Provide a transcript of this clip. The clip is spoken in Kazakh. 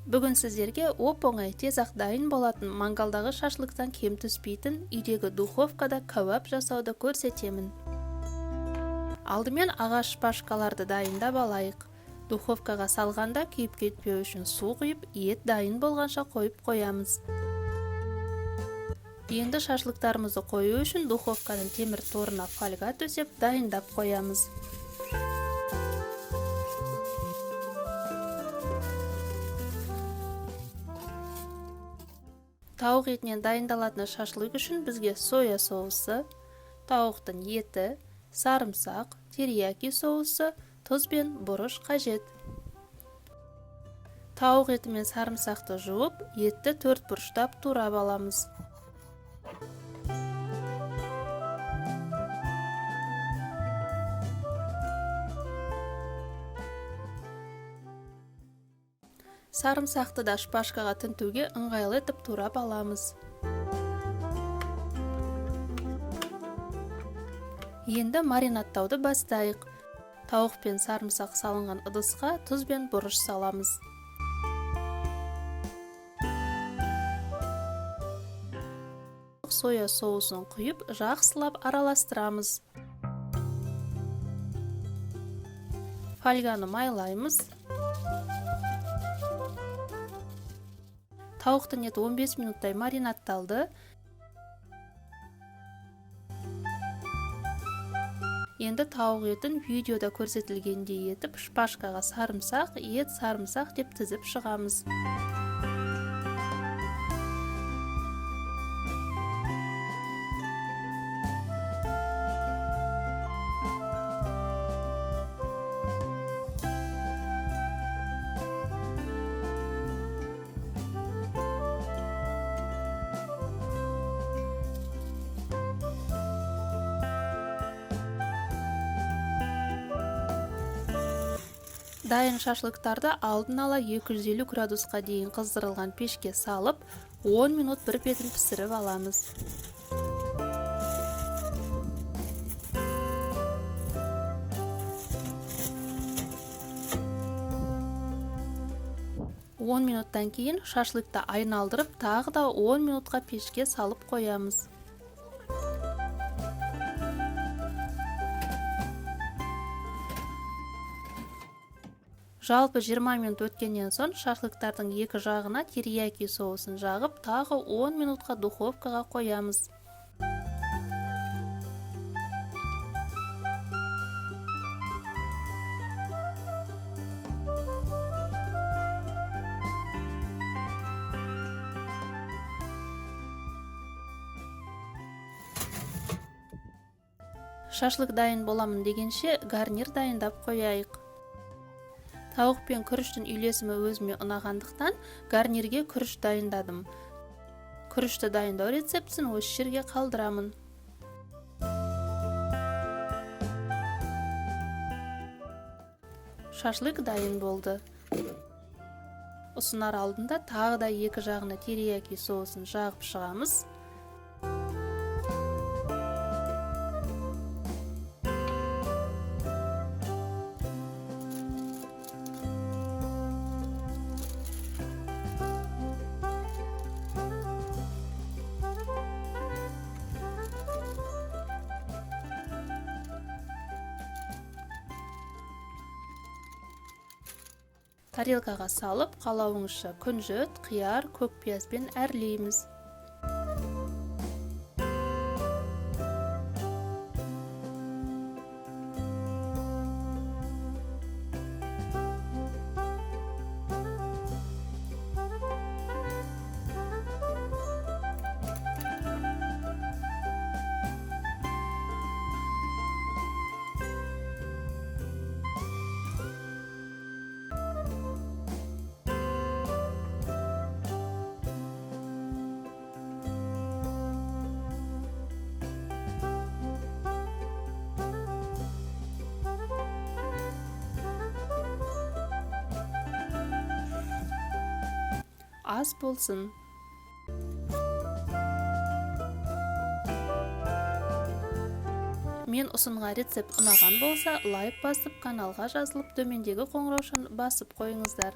Бүгін сіздерге оп-оңай тез-ақ дайын болатын мангалдағы шашлықтан кем түспейтін үйдегі духовкада кәуап жасауды көрсетемін. Алдымен ағаш шпажкаларды дайындап алайық. Духовкаға салғанда күйіп кетпеу үшін су құйып, ет дайын болғанша қойып қоямыз. Енді шашлықтарымызды қою үшін духовканың темір торына фольга төсеп дайындап қоямыз. Тауық етінен дайындалатын шашлық үшін бізге соя соусы, тауықтың еті, сарымсақ, терияки соусы, тұз бен бұрыш қажет. Тауық еті мен сарымсақты жуып, етті 4 бұрыштап турап аламыз. Сарымсақты да шпажкаға тінтуге ыңғайлы етіп турап аламыз. Енді маринадтауды бастайық. Тауық пен сарымсақ салынған ыдысқа тұз бен бұрыш саламыз. Соя соусын құйып, жақсылап араластырамыз. Фольганы майлаймыз. Тауықтың еті 15 минуттай маринадталды. Енді тауық етін видеода көрсетілгендей етіп, шпажкаға сарымсақ, ет, сарымсақ деп тізіп шығамыз. Дайын шашлықтарды алдын ала 250 градусқа дейін қыздырылған пешке салып, 10 минут бір бетін пісіріп аламыз. Он минуттан кейін шашлыкты айналдырып, тағы да 10 минутқа пешке салып қоямыз. Жалпы 20 минут өткеннен соң шашлықтардың екі жағына терияки соусын жағып, тағы 10 минутқа духовкаға қоямыз. Шашлық дайын боламын дегенше гарнир дайындап қояйық. Тауық пен күріштің үйлесімі өзіме ұнағандықтан гарнирге күріш дайындадым. Күрішті дайындау рецептісін осы жерге қалдырамын. Шашлық дайын болды. Ұсынар алдында тағы да екі жағына терияки соусын жағып шығамыз. Тарелкаға салып, қалауыңызша күнжіт, қияр, көкпиязбен әрлейміз. Ас болсын. Мен ұсынған рецепт ұнаған болса, лайк басып, каналға жазылып, төмендегі қоңыраушаны басып қойыңыздар.